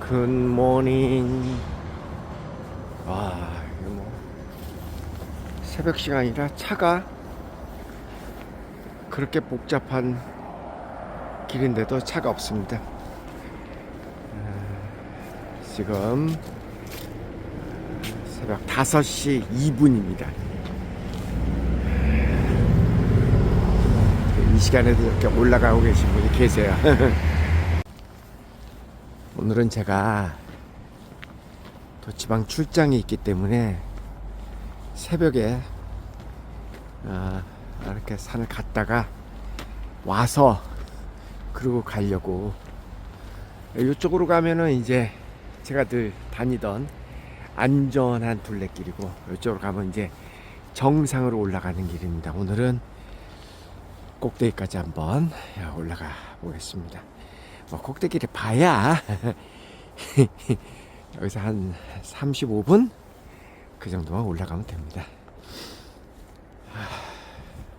굿모닝. 이거 뭐 새벽 시간이라 차가 그렇게 복잡한 길인데도 차가 없습니다. 지금 새벽 5시 2분입니다. 이 시간에도 이렇게 올라가고 계신 분이 계세요. 오늘은 제가 또 지방 출장이 있기 때문에 새벽에 이렇게 산을 갔다가 와서 그러고 가려고. 이쪽으로 가면은 이제 제가 늘 다니던 안전한 둘레길이고, 이쪽으로 가면 이제 정상으로 올라가는 길입니다. 오늘은 꼭대기까지 한번 올라가 보겠습니다. 꼭대기를 봐야 여기서 한 35분 그 정도만 올라가면 됩니다.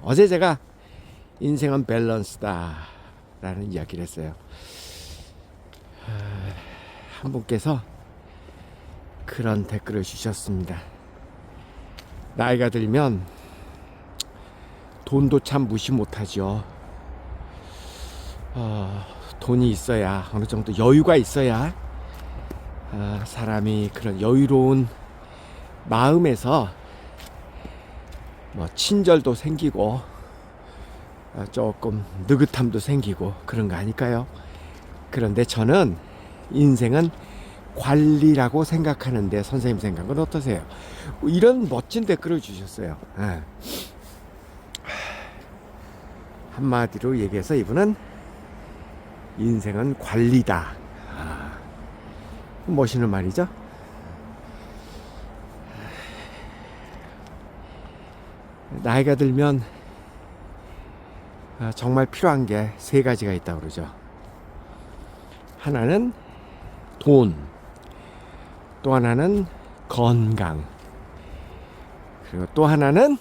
어제 제가 인생은 밸런스다 라는 이야기를 했어요. 한 분께서 그런 댓글을 주셨습니다. 나이가 들면 돈도 참 무시 못하죠. 돈이 있어야, 어느 정도 여유가 있어야 사람이 그런 여유로운 마음에서 친절도 생기고 조금 느긋함도 생기고 그런 거 아닐까요? 그런데 저는 인생은 관리라고 생각하는데 선생님 생각은 어떠세요? 이런 멋진 댓글을 주셨어요. 한마디로 얘기해서 이분은 인생은 관리다. 멋있는 말이죠. 나이가 들면 정말 필요한 게 세 가지가 있다고 그러죠. 하나는 돈, 또 하나는 건강, 그리고 또 하나는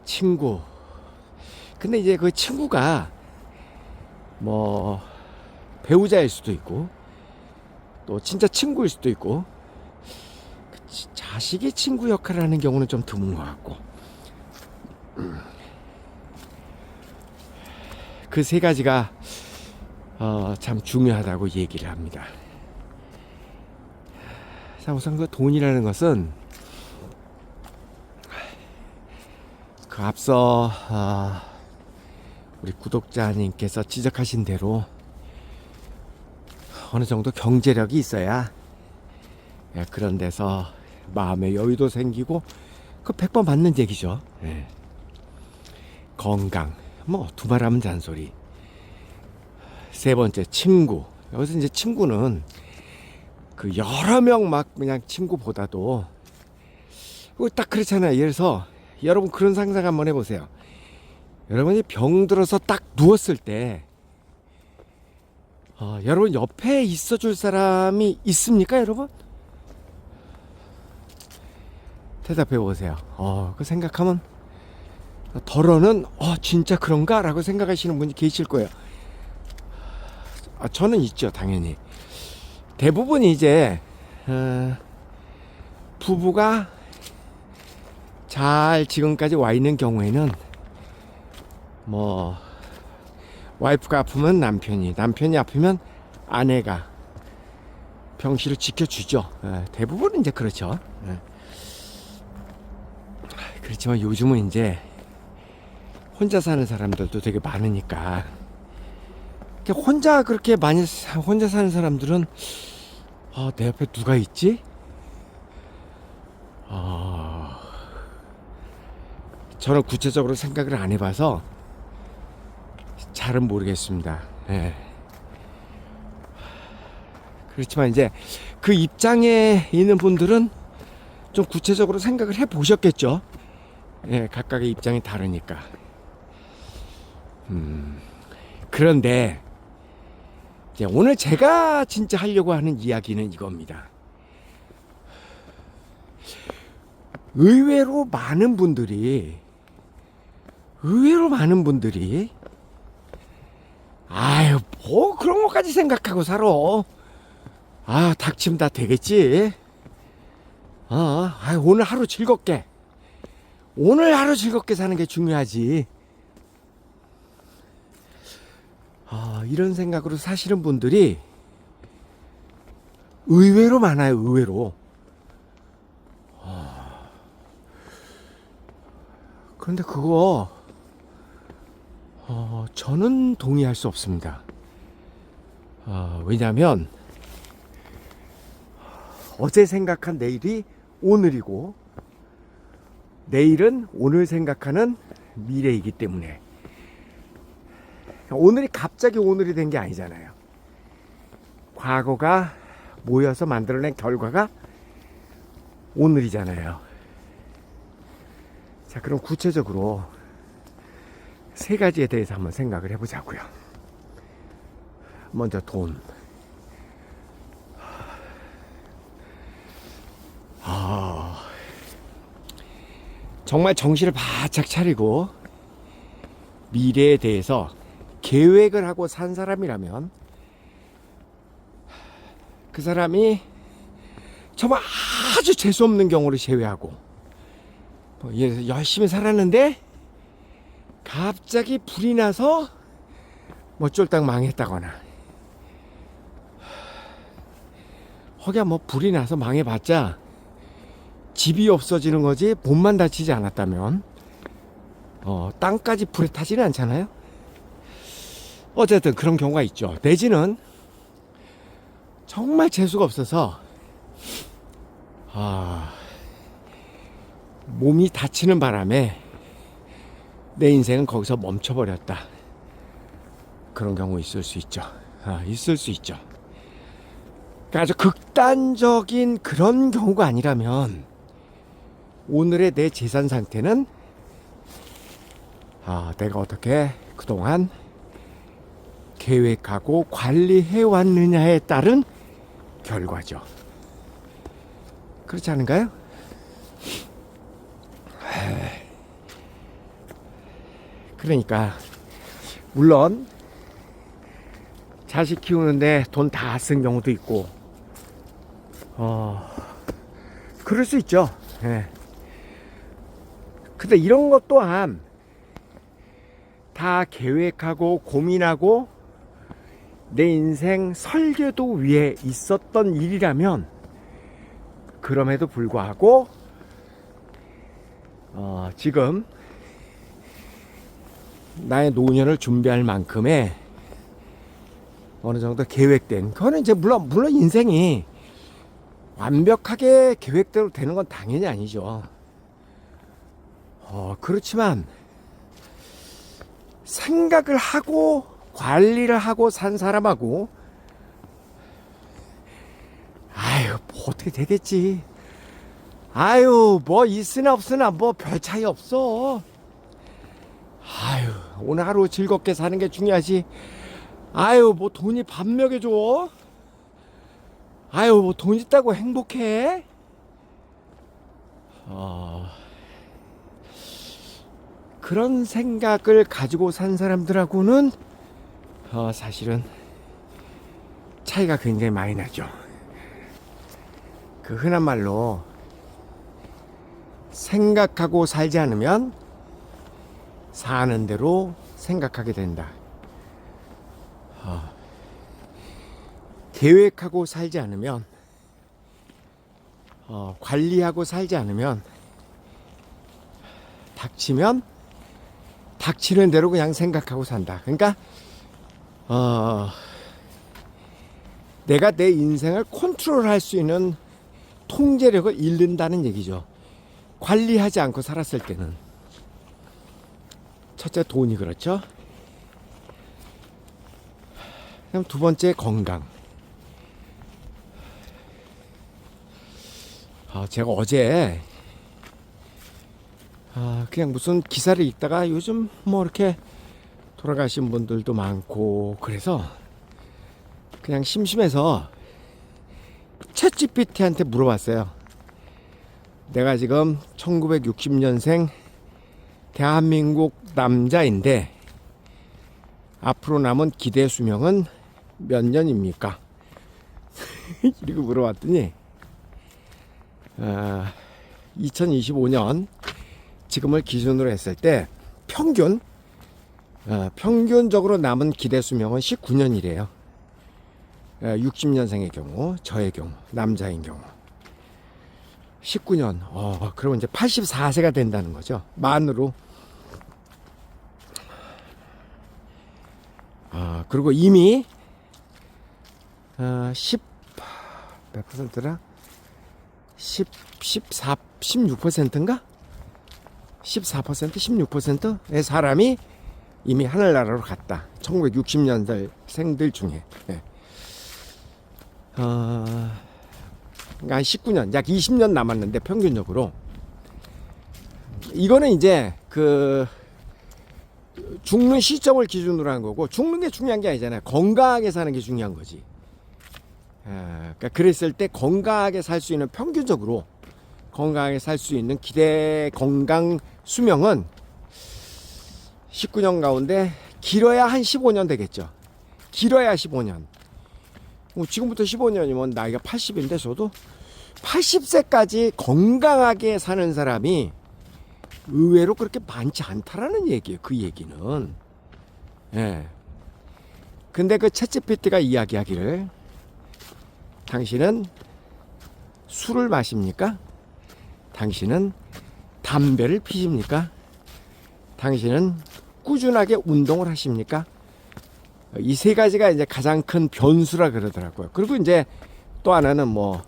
친구. 근데 이제 그 친구가 배우자일 수도 있고, 또 진짜 친구일 수도 있고, 자식이 친구 역할을 하는 경우는 좀 드문 것 같고, 그 세 가지가 참 중요하다고 얘기를 합니다. 자, 우선 그 돈이라는 것은 그 앞서 우리 구독자님께서 지적하신 대로 어느 정도 경제력이 있어야 그런 데서 마음의 여유도 생기고, 그 100번 맞는 얘기죠. 건강, 두말하면 잔소리. 세 번째, 친구. 여기서 이제 친구는 그 여러 명 막 그냥 친구보다도 딱 그렇잖아요. 예를 들어서 여러분 그런 상상 한번 해보세요. 여러분이 병들어서 딱 누웠을 때 여러분 옆에 있어줄 사람이 있습니까, 여러분? 대답해 보세요. 그 생각하면 덜어는 진짜 그런가? 라고 생각하시는 분이 계실 거예요. 저는 있죠, 당연히. 대부분 이제 부부가 잘 지금까지 와 있는 경우에는 와이프가 아프면 남편이 아프면 아내가 병실을 지켜주죠. 대부분은 이제 그렇죠. 그렇지만 요즘은 이제 혼자 사는 사람들도 되게 많으니까, 그렇게 많이 혼자 사는 사람들은 내 옆에 누가 있지? 저는 구체적으로 생각을 안 해봐서 잘은 모르겠습니다. 그렇지만 이제 그 입장에 있는 분들은 좀 구체적으로 생각을 해 보셨겠죠. 각각의 입장이 다르니까. 그런데 이제 오늘 제가 진짜 하려고 하는 이야기는 이겁니다. 의외로 많은 분들이 그런 것까지 생각하고 살아. 닥치면 다 되겠지. 오늘 하루 즐겁게 사는 게 중요하지. 이런 생각으로 사시는 분들이 의외로 많아요, 의외로. 그런데 그거, 저는 동의할 수 없습니다. 왜냐면, 어제 생각한 내일이 오늘이고, 내일은 오늘 생각하는 미래이기 때문에, 오늘이 갑자기 오늘이 된 게 아니잖아요. 과거가 모여서 만들어낸 결과가 오늘이잖아요. 자, 그럼 구체적으로 세 가지에 대해서 한번 생각을 해보자고요. 먼저 돈. 정말 정신을 바짝 차리고 미래에 대해서 계획을 하고 산 사람이라면 그 사람이 정말 아주 재수없는 경우를 제외하고 열심히 살았는데 갑자기 불이 나서 쫄딱 망했다거나, 허기야 불이 나서 망해봤자 집이 없어지는 거지 몸만 다치지 않았다면 땅까지 불에 타지는 않잖아요. 어쨌든 그런 경우가 있죠. 내지는 정말 재수가 없어서 몸이 다치는 바람에 내 인생은 거기서 멈춰버렸다. 그런 경우 있을 수 있죠. 있을 수 있죠. 그러니까 아주 극단적인 그런 경우가 아니라면 오늘의 내 재산 상태는 내가 어떻게 그동안 계획하고 관리해 왔느냐에 따른 결과죠. 그렇지 않은가요? 그러니까 물론 자식 키우는데 돈 다 쓴 경우도 있고 그럴 수 있죠. 근데 이런 것 또한 다 계획하고 고민하고 내 인생 설계도 위에 있었던 일이라면 그럼에도 불구하고 지금 나의 노년을 준비할 만큼의 어느 정도 계획된, 그거는 이제 물론 인생이 완벽하게 계획대로 되는 건 당연히 아니죠. 그렇지만 생각을 하고 관리를 하고 산 사람하고 뭐 어떻게 되겠지. 뭐 있으나 없으나 뭐 별 차이 없어. 오늘 하루 즐겁게 사는 게 중요하지. 뭐 돈이 밥 먹여줘. 뭐 돈 있다고 행복해. 그런 생각을 가지고 산 사람들하고는 사실은 차이가 굉장히 많이 나죠. 그 흔한 말로 생각하고 살지 않으면 사는 대로 생각하게 된다. 계획하고 살지 않으면 관리하고 살지 않으면 닥치면 닥치는 대로 그냥 생각하고 산다. 그러니까 내가 내 인생을 컨트롤할 수 있는 통제력을 잃는다는 얘기죠. 관리하지 않고 살았을 때는. 첫째, 돈이 그렇죠. 그럼 두 번째, 건강. 제가 어제 그냥 무슨 기사를 읽다가 요즘 뭐 이렇게 돌아가신 분들도 많고 그래서 그냥 심심해서 챗GPT한테 물어봤어요. 내가 지금 1960년생 대한민국 남자인데 앞으로 남은 기대 수명은 몇 년입니까? 이렇게 물어봤더니 2025년 지금을 기준으로 했을 때 평균적으로 남은 기대 수명은 19년이래요. 60년생의 경우, 저의 경우, 남자인 경우 19년. 그러면 이제 84세가 된다는 거죠. 만으로. 그리고 이미 10몇 퍼센트라? 16%인가? 14%, 16%의 사람이 이미 하늘나라로 갔다. 1960년대 생들 중에. 네. 그러니까 한 19년, 약 20년 남았는데 평균적으로. 이거는 이제 그 죽는 시점을 기준으로 한 거고, 죽는 게 중요한 게 아니잖아요. 건강하게 사는 게 중요한 거지. 그러니까 그랬을 때 건강하게 살 수 있는, 평균적으로 건강하게 살 수 있는 기대 건강 수명은 19년 가운데 길어야 한 15년 되겠죠. 길어야 15년. 지금부터 15년이면 나이가 80인데 저도 80세까지 건강하게 사는 사람이 의외로 그렇게 많지 않다라는 얘기예요. 그 얘기는. 예. 근데 그 챗GPT가 이야기하기를, 당신은 술을 마십니까? 당신은 담배를 피십니까? 당신은 꾸준하게 운동을 하십니까? 이 세 가지가 이제 가장 큰 변수라 그러더라고요. 그리고 이제 또 하나는 뭐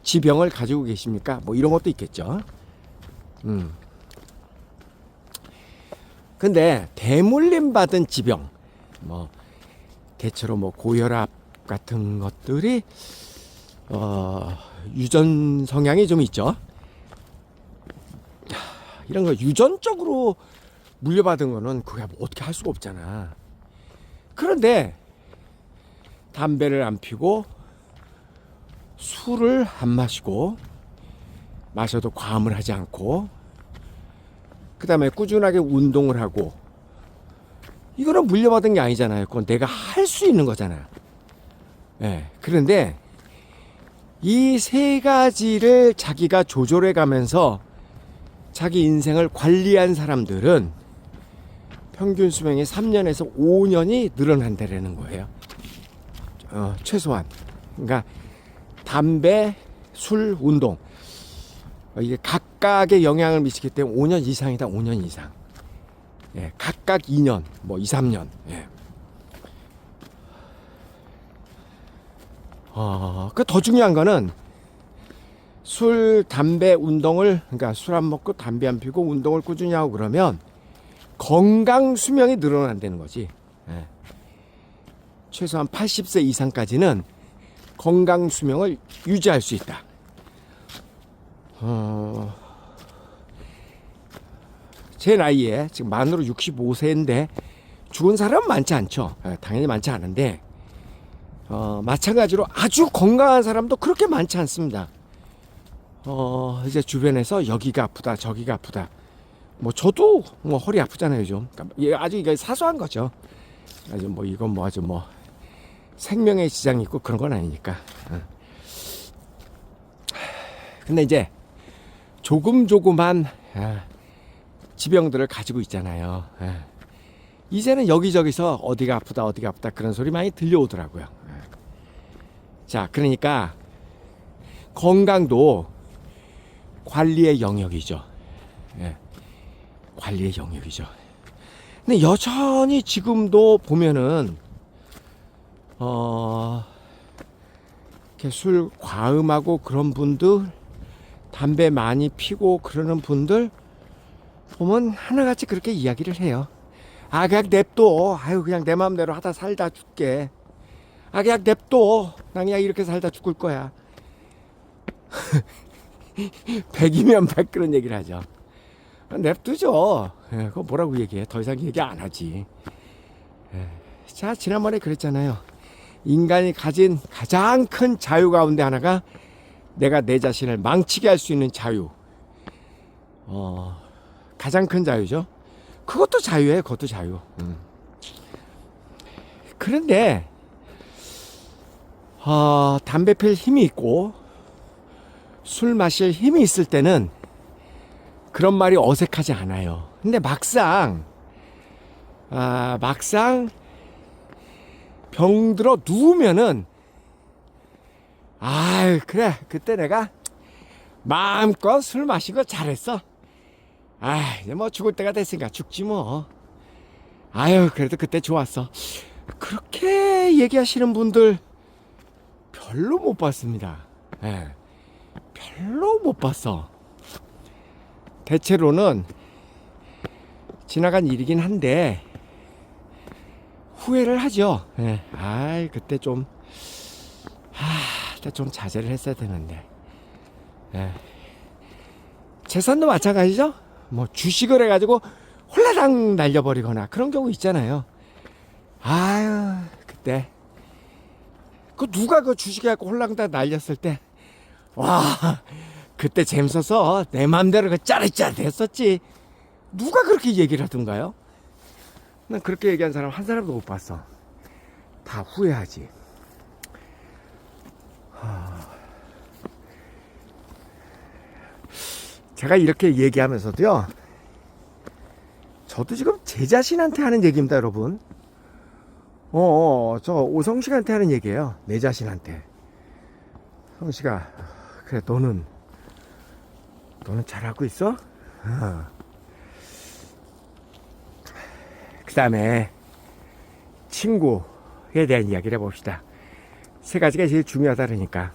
지병을 가지고 계십니까? 뭐 이런 것도 있겠죠. 근데 대물림 받은 지병, 뭐 대체로 뭐 고혈압 같은 것들이 유전 성향이 좀 있죠. 이런 거 유전적으로 물려받은 거는 그게 뭐 어떻게 할 수가 없잖아. 그런데 담배를 안 피고 술을 안 마시고, 마셔도 과음을 하지 않고, 그 다음에 꾸준하게 운동을 하고, 이거는 물려받은 게 아니잖아요. 그건 내가 할 수 있는 거잖아. 예. 그런데 이 세 가지를 자기가 조절해 가면서 자기 인생을 관리한 사람들은 평균 수명이 3년에서 5년이 늘어난다라는 거예요. 최소한. 그러니까 담배, 술, 운동, 이게 각각의 영향을 미치기 때문에 5년 이상이다. 5년 이상. 예, 각각 2년, 뭐 2, 3년. 예. 그 더 중요한 거는 술, 담배, 운동을, 그러니까 술 안 먹고 담배 안 피고 운동을 꾸준히 하고 그러면 건강 수명이 늘어난다는 거지. 예. 최소한 80세 이상까지는 건강 수명을 유지할 수 있다. 제 나이에 지금 만으로 65세인데 죽은 사람은 많지 않죠. 당연히 많지 않은데 마찬가지로 아주 건강한 사람도 그렇게 많지 않습니다. 이제 주변에서 여기가 아프다, 저기가 아프다. 뭐 저도 뭐 허리 아프잖아요, 좀. 그러니까 아주 이게 사소한 거죠. 아주 뭐 이건 뭐 아주 뭐 생명에 지장이 있고 그런 건 아니니까. 근데 이제 조금조금한 지병들을 가지고 있잖아요. 이제는 여기저기서 어디가 아프다 그런 소리 많이 들려오더라고요. 자, 그러니까 건강도 관리의 영역이죠. 관리의 영역이죠. 근데 여전히 지금도 보면은 이렇게 술 과음하고 그런 분들, 담배 많이 피고 그러는 분들 보면 하나같이 그렇게 이야기를 해요. 그냥 냅둬. 그냥 내 마음대로 하다 살다 죽게. 그냥 냅둬. 난 그냥 이렇게 살다 죽을 거야. 100이면 100 그런 얘기를 하죠. 냅두죠. 그거 뭐라고 얘기해. 더 이상 얘기 안 하지. 자, 지난번에 그랬잖아요. 인간이 가진 가장 큰 자유 가운데 하나가 내가 내 자신을 망치게 할 수 있는 자유. 가장 큰 자유죠. 그것도 자유예요. 그것도 자유. 그런데 담배 필 힘이 있고 술 마실 힘이 있을 때는 그런 말이 어색하지 않아요. 근데 막상 병들어 누우면은 그래 그때 내가 마음껏 술 마신 거 잘했어. 이제 뭐 죽을 때가 됐으니까 죽지 뭐. 그래도 그때 좋았어. 그렇게 얘기하시는 분들 별로 못 봤습니다. 별로 못 봤어. 대체로는 지나간 일이긴 한데 후회를 하죠. 그때 좀 자제를 했어야 되는데. 재산도 마찬가지죠. 뭐 주식을 해가지고 홀라당 날려버리거나 그런 경우 있잖아요. 그때 누가 그 주식해갖고 홀라당 날렸을 때, 그때 재밌어서 내 맘대로 짜릿짜릿했었지. 누가 그렇게 얘기를 하던가요? 난 그렇게 얘기한 사람 한 사람도 못 봤어. 다 후회하지. 제가 이렇게 얘기하면서도요, 저도 지금 제 자신한테 하는 얘기입니다, 여러분. 저 오성식한테 하는 얘기예요. 내 자신한테. 성식아, 그래, 너는 잘하고 있어? 그 다음에 친구에 대한 이야기를 해봅시다. 세 가지가 제일 중요하다 그러니까.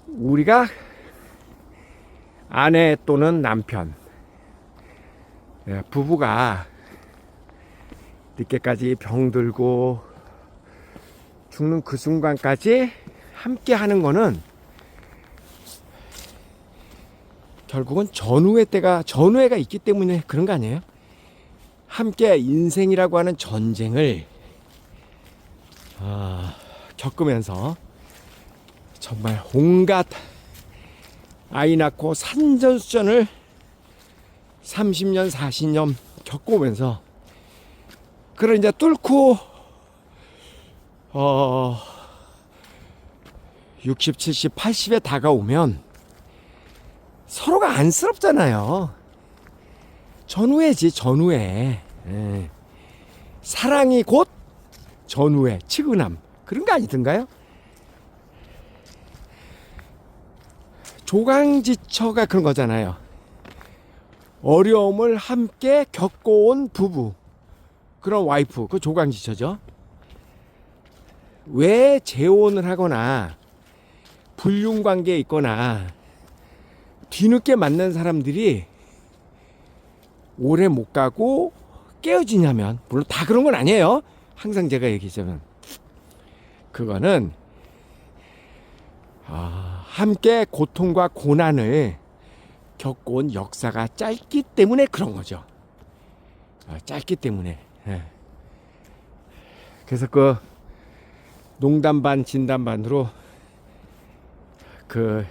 우리가 아내 또는 남편, 부부가 늦게까지 병들고 죽는 그 순간까지 함께 하는 거는 결국은 전우회가 있기 때문에 그런 거 아니에요? 함께 인생이라고 하는 전쟁을 겪으면서 정말 온갖 아이 낳고 산전수전을 30년 40년 겪어오면서 그걸 이제 뚫고 60, 70, 80에 다가오면 서로가 안쓰럽잖아요. 전우회지, 전우회. 사랑이 곧 전우회, 측은함. 그런 거 아니던가요? 조강지처가 그런 거잖아요. 어려움을 함께 겪어온 부부, 그런 와이프, 그 조강지처죠. 왜 재혼을 하거나 불륜관계에 있거나 뒤늦게 만난 사람들이 오래 못 가고 깨어지냐면, 물론 다 그런 건 아니에요. 항상 제가 얘기하자면 그거는 함께 고통과 고난을 겪어온 역사가 짧기 때문에 그런 거죠. 짧기 때문에. 그래서 그 농담 반 진담 반으로 그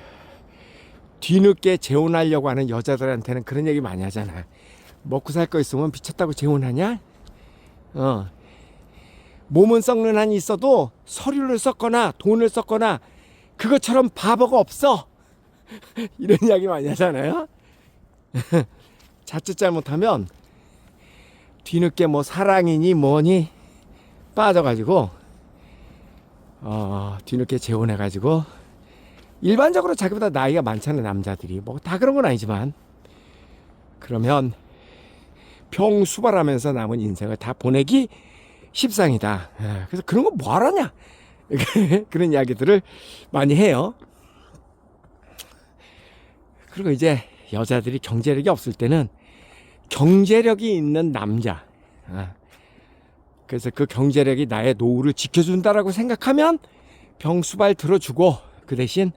뒤늦게 재혼하려고 하는 여자들한테는 그런 얘기 많이 하잖아. 먹고 살 거 있으면 미쳤다고 재혼하냐? 몸은 썩는 한이 있어도 서류를 썼거나 돈을 썼거나 그것처럼 바보가 없어. 이런 이야기 많이 하잖아요. 자칫 잘못하면 뒤늦게 뭐 사랑이니 뭐니 빠져가지고 뒤늦게 재혼해가지고, 일반적으로 자기보다 나이가 많잖아요, 남자들이. 뭐 다 그런 건 아니지만, 그러면 병수발하면서 남은 인생을 다 보내기 십상이다. 그래서 그런 거 뭐하라냐 그런 이야기들을 많이 해요. 그리고 이제 여자들이 경제력이 없을 때는 경제력이 있는 남자, 그래서 그 경제력이 나의 노후를 지켜준다라고 생각하면 병수발 들어주고, 그 대신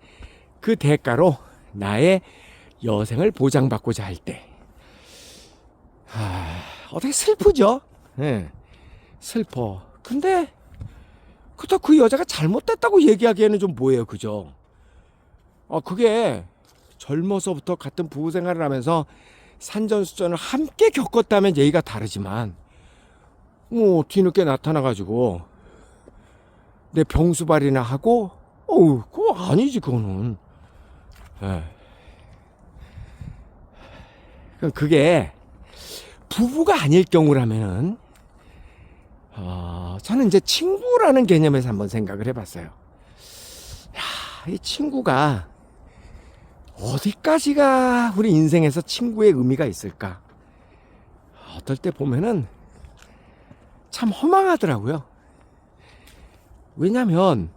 그 대가로 나의 여생을 보장받고자 할 때, 어떻게 슬프죠? 슬퍼. 근데 그렇다고 그 여자가 잘못됐다고 얘기하기에는 좀 뭐예요, 그죠? 그게 젊어서부터 같은 부부 생활을 하면서 산전수전을 함께 겪었다면 예의가 다르지만 뭐 뒤늦게 나타나가지고 내 병수발이나 하고 그거 아니지 그거는. 예. 그게 부부가 아닐 경우라면은 저는 이제 친구라는 개념에서 한번 생각을 해봤어요. 야, 이 친구가 어디까지가 우리 인생에서 친구의 의미가 있을까? 어떨 때 보면은 참 허망하더라고요. 왜냐면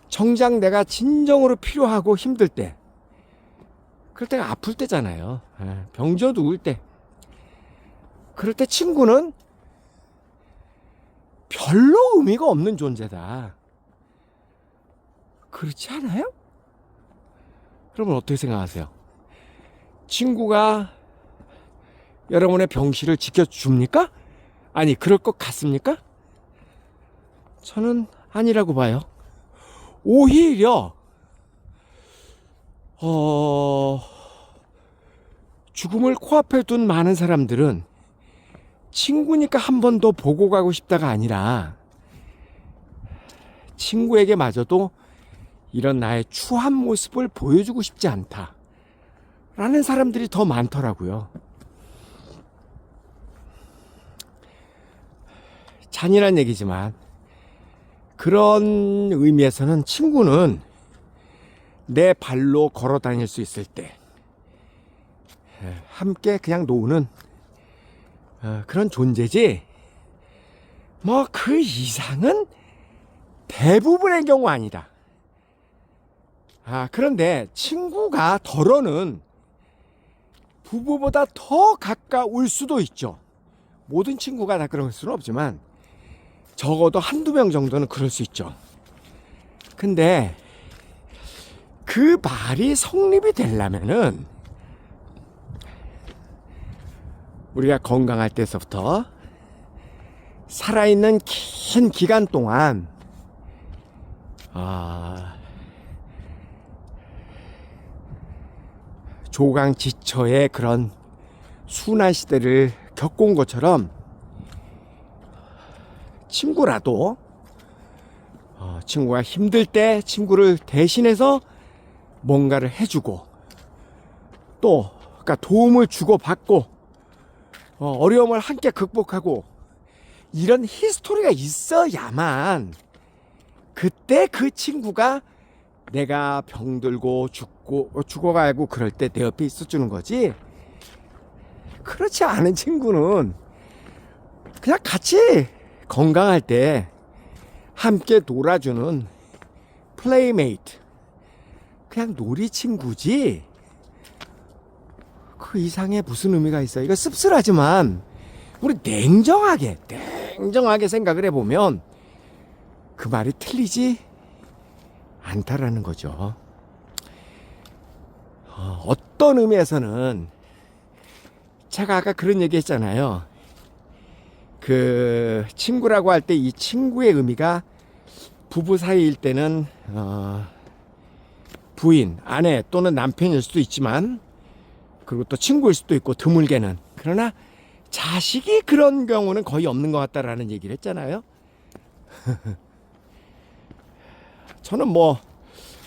정작 내가 진정으로 필요하고 힘들 때, 그럴 때가 아플 때잖아요. 병져 누울 때. 그럴 때 친구는 별로 의미가 없는 존재다. 그렇지 않아요? 여러분 어떻게 생각하세요? 친구가 여러분의 병실을 지켜줍니까? 아니, 그럴 것 같습니까? 저는 아니라고 봐요. 오히려 죽음을 코앞에 둔 많은 사람들은 친구니까 한 번 더 보고 가고 싶다가 아니라 친구에게 마저도 이런 나의 추한 모습을 보여주고 싶지 않다 라는 사람들이 더 많더라고요. 잔인한 얘기지만 그런 의미에서는 친구는 내 발로 걸어 다닐 수 있을 때 함께 그냥 노는 그런 존재지, 뭐 그 이상은 대부분의 경우 아니다. 그런데 친구가 덜어는 부부보다 더 가까울 수도 있죠. 모든 친구가 다 그럴 수는 없지만 적어도 한두 명 정도는 그럴 수 있죠. 근데 그 말이 성립이 되려면은 우리가 건강할 때서부터 살아있는 긴 기간 동안 조강지처의 그런 순환 시대를 겪어온 것처럼 친구라도 친구가 힘들 때 친구를 대신해서 뭔가를 해주고 또 그러니까 도움을 주고받고 어려움을 함께 극복하고 이런 히스토리가 있어야만 그때 그 친구가 내가 병들고 죽어가고 그럴 때 내 옆에 있어주는 거지. 그렇지 않은 친구는 그냥 같이 건강할 때 함께 놀아주는 플레이메이트, 그냥 놀이 친구지 그 이상의 무슨 의미가 있어요. 이거 씁쓸하지만 우리 냉정하게 생각을 해보면 그 말이 틀리지 않다라는 거죠. 어떤 의미에서는 제가 아까 그런 얘기 했잖아요. 그 친구라고 할 때 이 친구의 의미가 부부 사이일 때는 부인, 아내 또는 남편일 수도 있지만, 그리고 또 친구일 수도 있고 드물게는, 그러나 자식이 그런 경우는 거의 없는 것 같다라는 얘기를 했잖아요. 저는 뭐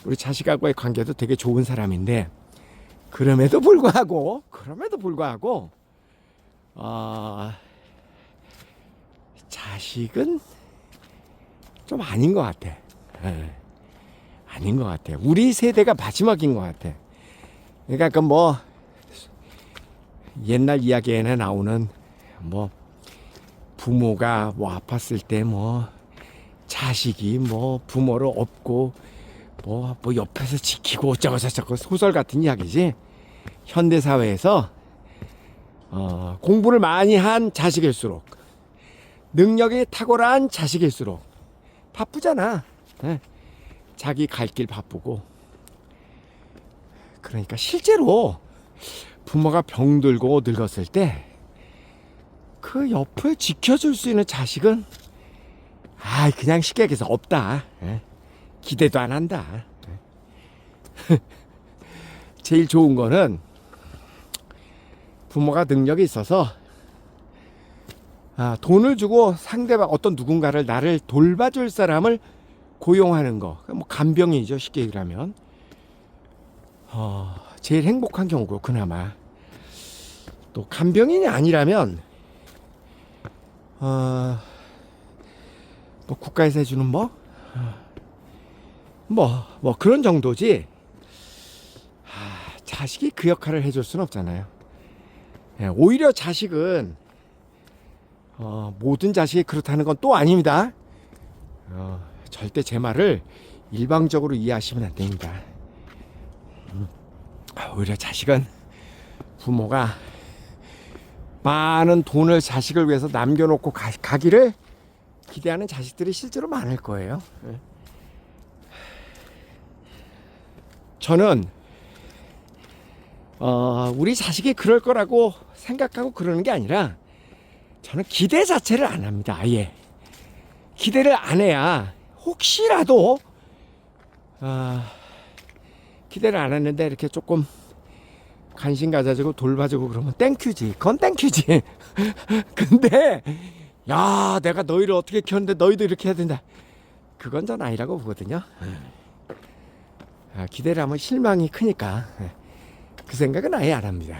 우리 자식하고의 관계도 되게 좋은 사람인데 그럼에도 불구하고 자식은 좀 아닌 것 같아. 아닌 것 같아. 우리 세대가 마지막인 것 같아. 그러니까 그 뭐 옛날 이야기에는 나오는 뭐 부모가 뭐 아팠을 때 뭐 자식이 뭐 부모를 업고 뭐 옆에서 지키고 어쩌고저쩌고 소설 같은 이야기지. 현대 사회에서 공부를 많이 한 자식일수록, 능력이 탁월한 자식일수록 바쁘잖아. 자기 갈 길 바쁘고. 그러니까 실제로 부모가 병들고 늙었을 때 그 옆을 지켜줄 수 있는 자식은 그냥 쉽게 얘기해서 없다. 기대도 안 한다. 제일 좋은 거는 부모가 능력이 있어서 돈을 주고 상대방 어떤 누군가를 나를 돌봐줄 사람을 고용하는 거, 뭐 간병이죠 쉽게 얘기하면. 제일 행복한 경우고, 그나마 또 간병인이 아니라면 뭐 국가에서 해주는 뭐 그런 정도지. 자식이 그 역할을 해줄 수는 없잖아요. 오히려 자식은 모든 자식이 그렇다는 건 또 아닙니다. 절대 제 말을 일방적으로 이해하시면 안 됩니다. 오히려 자식은 부모가 많은 돈을 자식을 위해서 남겨놓고 가기를 기대하는 자식들이 실제로 많을 거예요. 저는 우리 자식이 그럴 거라고 생각하고 그러는 게 아니라, 저는 기대 자체를 안 합니다. 아예 기대를 안 해야 혹시라도 기대를 안 했는데 이렇게 조금 관심 가져주고 돌봐주고 그러면 땡큐지. 그건 땡큐지. 근데 야, 내가 너희를 어떻게 키웠는데 너희도 이렇게 해야 된다, 그건 전 아니라고 보거든요. 기대를 하면 실망이 크니까 그 생각은 아예 안 합니다.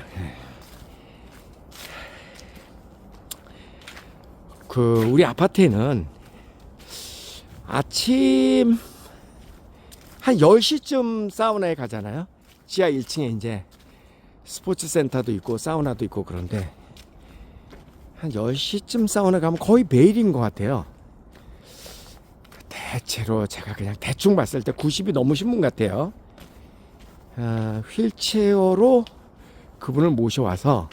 우리 아파트에는 아침 한 10시쯤 사우나에 가잖아요. 지하 1층에 이제 스포츠 센터도 있고 사우나도 있고, 그런데 한 10시쯤 사우나 가면 거의 매일인 것 같아요. 대체로 제가 그냥 대충 봤을 때 90이 넘으신 분 같아요. 휠체어로 그분을 모셔와서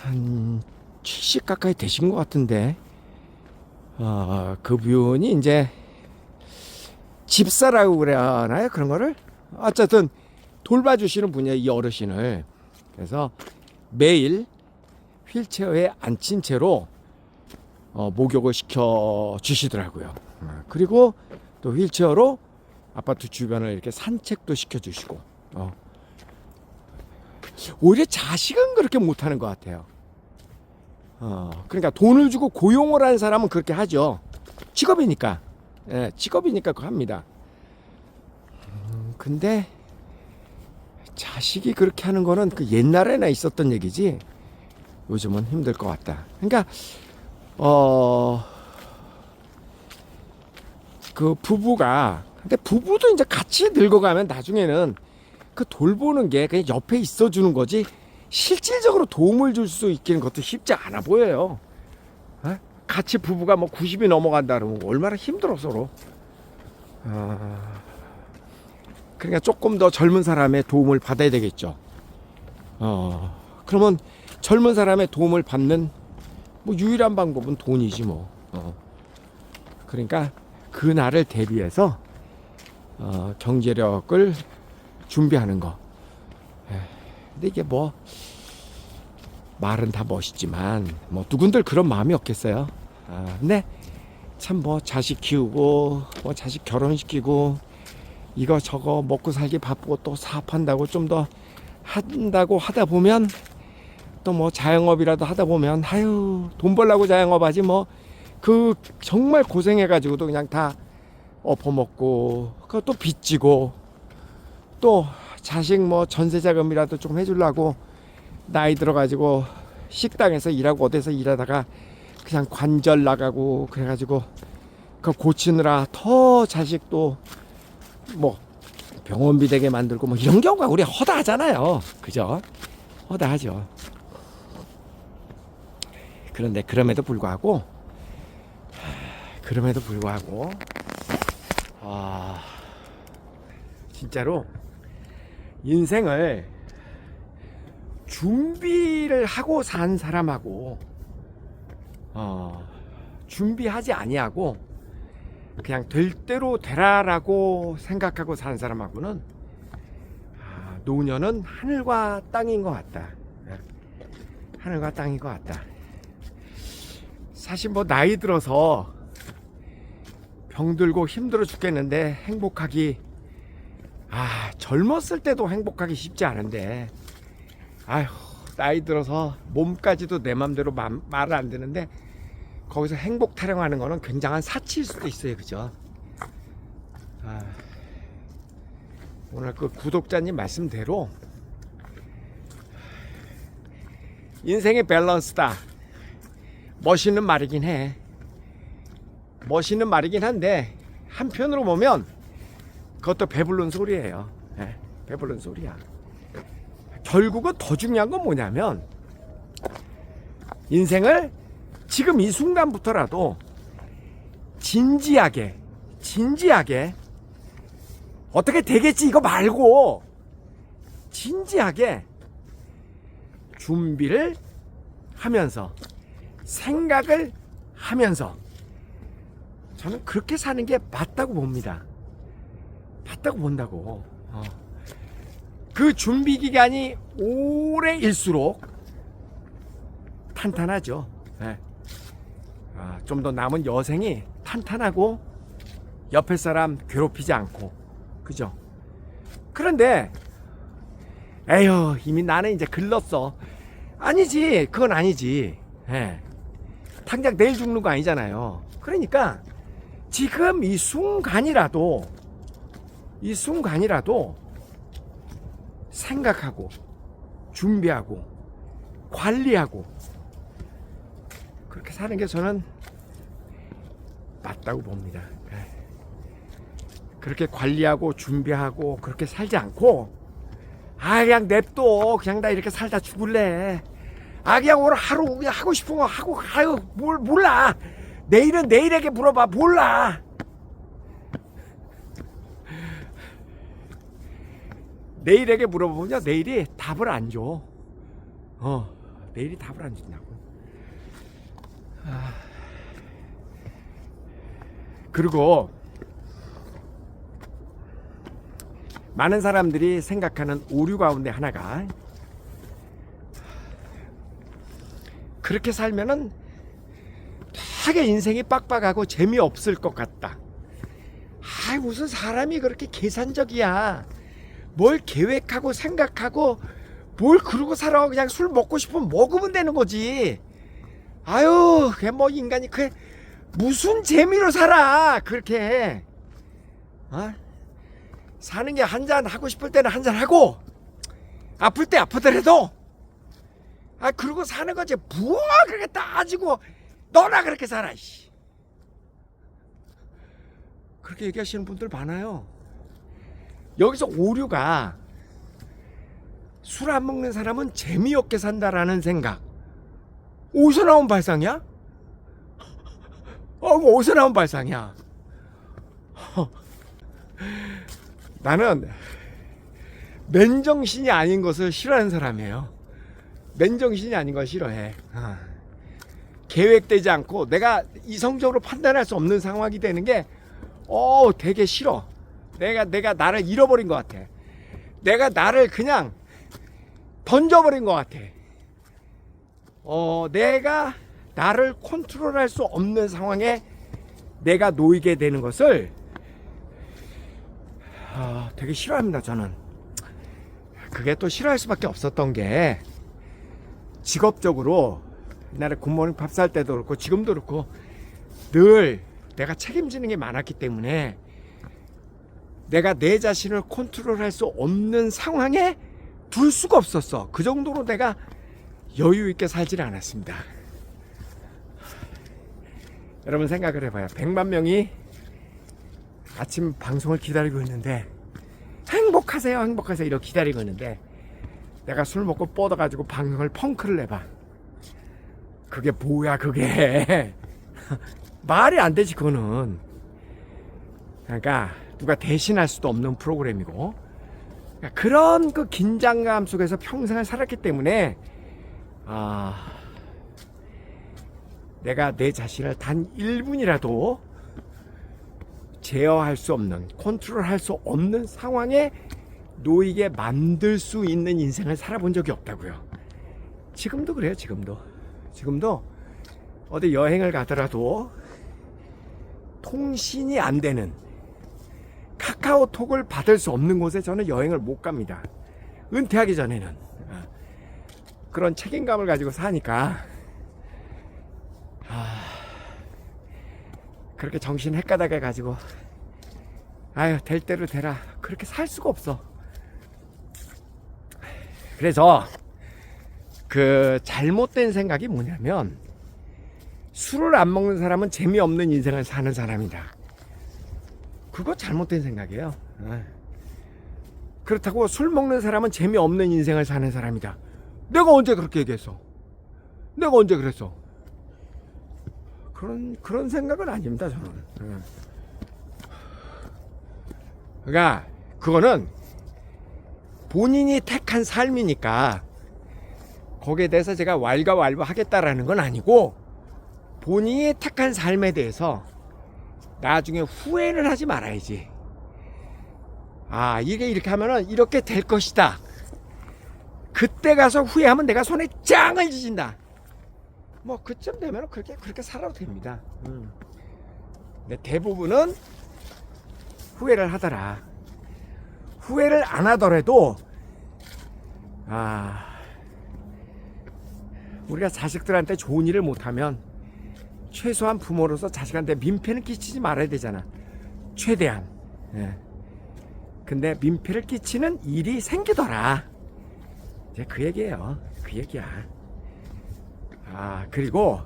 한 70 가까이 되신 것 같은데, 그분이 이제 집사라고 그러나요? 그런 거를 어쨌든 돌봐주시는 분이에요, 이 어르신을. 그래서 매일 휠체어에 앉힌 채로 목욕을 시켜 주시더라고요. 그리고 또 휠체어로 아파트 주변을 이렇게 산책도 시켜주시고. 오히려 자식은 그렇게 못하는 것 같아요. 그러니까 돈을 주고 고용을 하는 사람은 그렇게 하죠. 직업이니까. 직업이니까 그거 합니다. 근데 자식이 그렇게 하는 거는 그 옛날에나 있었던 얘기지, 요즘은 힘들 것 같다. 그러니까 그 부부가, 근데 부부도 이제 같이 늙어가면 나중에는 그 돌보는 게 그냥 옆에 있어주는 거지, 실질적으로 도움을 줄 수 있기는 것도 쉽지 않아 보여요. 같이 부부가 뭐 90이 넘어간다 그러면 얼마나 힘들어 서로. 그러니까 조금 더 젊은 사람의 도움을 받아야 되겠죠. 그러면 젊은 사람의 도움을 받는 뭐 유일한 방법은 돈이지 뭐. 그러니까 그 날을 대비해서 경제력을 준비하는 거. 근데 이게 뭐 말은 다 멋있지만 뭐 누군들 그런 마음이 없겠어요. 근데 참 뭐 자식 키우고 뭐 자식 결혼시키고 이거 저거 먹고 살기 바쁘고 또 사업한다고 좀 더 한다고 하다 보면, 또 뭐 자영업이라도 하다 보면 아유 돈 벌라고 자영업 하지 뭐, 그 정말 고생해가지고도 그냥 다 엎어먹고 그것도 빚지고, 또 자식 뭐 전세자금이라도 좀 해주려고 나이 들어가지고 식당에서 일하고 어디서 일하다가 그냥 관절 나가고 그래가지고 그 고치느라 더 자식도 뭐 병원비 되게 만들고 뭐 이런 경우가 우리 허다하잖아요. 그죠? 허다하죠. 그런데 그럼에도 불구하고 진짜로 인생을 준비를 하고 산 사람하고 준비하지 아니하고 그냥 될 대로 되라라고 생각하고 산 사람하고는 노년은 하늘과 땅인 것 같다. 하늘과 땅인 것 같다. 사실 뭐 나이 들어서 병들고 힘들어 죽겠는데 행복하기, 젊었을 때도 행복하기 쉽지 않은데, 아휴 나이 들어서 몸까지도 내 맘대로 말을 안 되는데 거기서 행복 타령하는 거는 굉장한 사치일 수도 있어요. 그죠? 오늘 그 구독자님 말씀대로 인생의 밸런스다. 멋있는 말이긴 해. 멋있는 말이긴 한데 한편으로 보면 그것도 배부른 소리예요. 네, 배부른 소리야. 결국은 더 중요한 건 뭐냐면 인생을 지금 이 순간부터라도 진지하게 어떻게 되겠지 이거 말고 진지하게 준비를 하면서 생각을 하면서 저는 그렇게 사는 게 맞다고 봅니다. 맞다고 본다고. 그 준비 기간이 오래일수록 탄탄하죠. 네. 좀 더 남은 여생이 탄탄하고 옆에 사람 괴롭히지 않고, 그죠? 그런데 에휴 이미 나는 이제 글렀어. 아니지, 그건 아니지. 네. 당장 내일 죽는 거 아니잖아요. 그러니까 지금 이 순간이라도 생각하고 준비하고 관리하고 그렇게 사는 게 저는 맞다고 봅니다. 그렇게 관리하고 준비하고 그렇게 살지 않고 그냥 냅둬. 그냥 나 이렇게 살다 죽을래. 그냥 오늘 하루 그냥 하고 싶은 거 하고 몰라. 내일은 내일에게 물어봐. 몰라. 내일에게 물어보면 내일이 답을 안 줘. 내일이 답을 안 준다고. 그리고 많은 사람들이 생각하는 오류 가운데 하나가 그렇게 살면은 되게 인생이 빡빡하고 재미없을 것 같다. 무슨 사람이 그렇게 계산적이야. 뭘 계획하고 생각하고 뭘 그러고 살아. 그냥 술 먹고 싶으면 먹으면 되는 거지. 그게 뭐 인간이 그게 무슨 재미로 살아. 그렇게 사는 게 한잔 하고 싶을 때는 한잔 하고 아플 때 아프더라도 그러고 사는 거지. 뭐 그렇게 따지고 너나 그렇게 살아. 그렇게 얘기하시는 분들 많아요. 여기서 오류가 술 안 먹는 사람은 재미없게 산다라는 생각. 어디서 나온 발상이야? 어디서 나온 발상이야? 나는 맨정신이 아닌 것을 싫어하는 사람이에요. 맨정신이 아닌 걸 싫어해. 계획되지 않고 내가 이성적으로 판단할 수 없는 상황이 되는 게 되게 싫어. 내가 나를 잃어버린 것 같아. 내가 나를 그냥 던져버린 것 같아. 내가 나를 컨트롤할 수 없는 상황에 내가 놓이게 되는 것을 되게 싫어합니다. 저는 그게 또 싫어할 수밖에 없었던 게 직업적으로 옛날에 굿모닝 밥 살 때도 그렇고 지금도 그렇고 늘 내가 책임지는 게 많았기 때문에 내가 내 자신을 컨트롤할 수 없는 상황에 둘 수가 없었어. 그 정도로 내가 여유 있게 살지는 않았습니다. 여러분 생각을 해봐요. 100만 명이 아침 방송을 기다리고 있는데 행복하세요 이렇게 기다리고 있는데 내가 술 먹고 뻗어가지고 방송을 펑크를 내봐. 그게 뭐야 그게. 말이 안 되지 그거는. 그러니까 누가 대신할 수도 없는 프로그램이고 그런 그 긴장감 속에서 평생을 살았기 때문에 내가 내 자신을 단 1분이라도 제어할 수 없는, 컨트롤할 수 없는 상황에 놓이게 만들 수 있는 인생을 살아본 적이 없다고요. 지금도 그래요. 지금도 어디 여행을 가더라도 통신이 안 되는, 카카오톡을 받을 수 없는 곳에 저는 여행을 못 갑니다. 은퇴하기 전에는. 그런 책임감을 가지고 사니까 그렇게 정신 헷가닥해 가지고 아유 될 대로 되라 그렇게 살 수가 없어. 그래서 그 잘못된 생각이 뭐냐면 술을 안 먹는 사람은 재미없는 인생을 사는 사람이다. 그거 잘못된 생각이에요. 그렇다고 술 먹는 사람은 재미없는 인생을 사는 사람이다. 내가 언제 그렇게 얘기했어? 내가 언제 그랬어? 그런 생각은 아닙니다, 저는. 그러니까 그거는 본인이 택한 삶이니까 거기에 대해서 제가 왈가왈부하겠다라는 건 아니고 본인이 택한 삶에 대해서 나중에 후회를 하지 말아야지. 아, 이게 이렇게 하면은 이렇게 될 것이다. 그때 가서 후회하면 내가 손에 짱을 쥐진다. 뭐 그쯤 되면 그렇게 살아도 됩니다. 근데 대부분은 후회를 하더라. 후회를 안 하더라도 우리가 자식들한테 좋은 일을 못하면 최소한 부모로서 자식한테 민폐는 끼치지 말아야 되잖아. 최대한. 근데 민폐를 끼치는 일이 생기더라. 이제 그 얘기예요. 그 얘기야. 그리고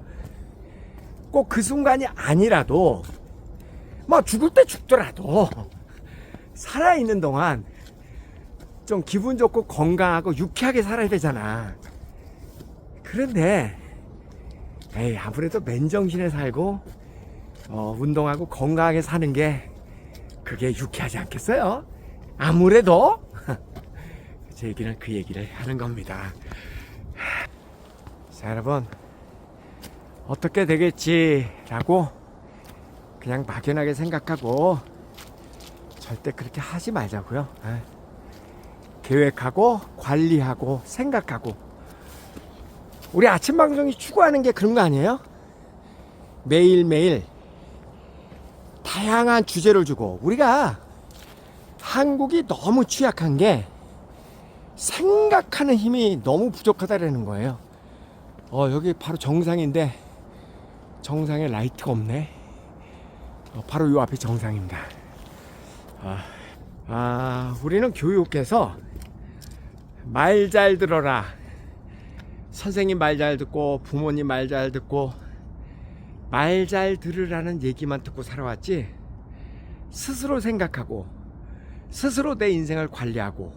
꼭 그 순간이 아니라도 뭐 죽을 때 죽더라도 살아있는 동안 좀 기분 좋고 건강하고 유쾌하게 살아야 되잖아. 그런데 아무래도 맨정신에 살고 운동하고 건강하게 사는 게 그게 유쾌하지 않겠어요? 아무래도 제 얘기는 그 얘기를 하는 겁니다. 자, 여러분 어떻게 되겠지라고 그냥 막연하게 생각하고 절대 그렇게 하지 말자고요. 계획하고 관리하고 생각하고. 우리 아침 방송이 추구하는 게 그런 거 아니에요? 매일매일 다양한 주제를 주고. 우리가 한국이 너무 취약한 게 생각하는 힘이 너무 부족하다라는 거예요. 여기 바로 정상인데 정상에 라이트가 없네. 바로 요 앞이 정상입니다. 우리는 교육에서 말 잘 들어라. 선생님 말 잘 듣고 부모님 말 잘 듣고 말 잘 들으라는 얘기만 듣고 살아왔지, 스스로 생각하고 스스로 내 인생을 관리하고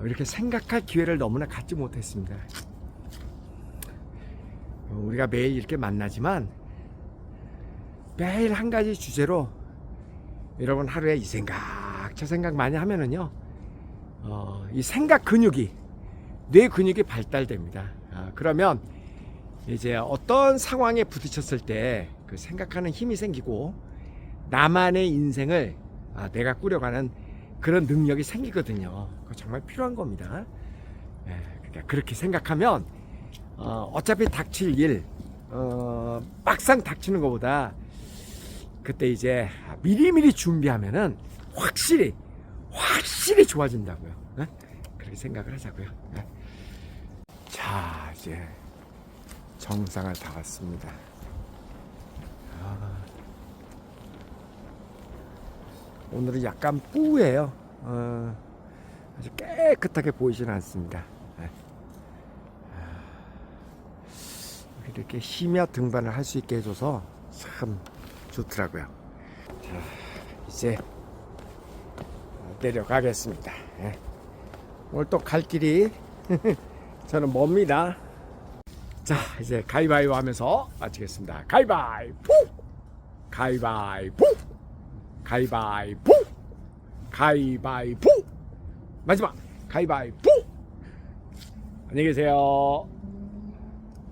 이렇게 생각할 기회를 너무나 갖지 못했습니다. 우리가 매일 이렇게 만나지만 매일 한 가지 주제로 여러분 하루에 이 생각 저 생각 많이 하면은요 이 생각 근육이, 뇌 근육이 발달됩니다. 그러면 이제 어떤 상황에 부딪혔을 때 그 생각하는 힘이 생기고 나만의 인생을 내가 꾸려가는 그런 능력이 생기거든요. 그거 정말 필요한 겁니다. 그러니까 그렇게 생각하면 어차피 닥칠 일 막상 닥치는 것보다 그때 이제 미리미리 준비하면은 확실히 좋아진다고요. 그렇게 생각을 하자고요. 자, 이제 정상을 다 왔습니다. 오늘은 약간 뿌예요. 아주 깨끗하게 보이지는 않습니다. 이렇게 심야 등반을 할 수 있게 해줘서 참 좋더라고요. 자, 이제 내려가겠습니다. 오늘 또 갈 길이 저는 멉니다. 자, 이제 가위바위보 하면서 마치겠습니다. 가위바위보! 가위바위보! 가위바위보! 가위바위보! 마지막 가위바위보! 안녕히 계세요.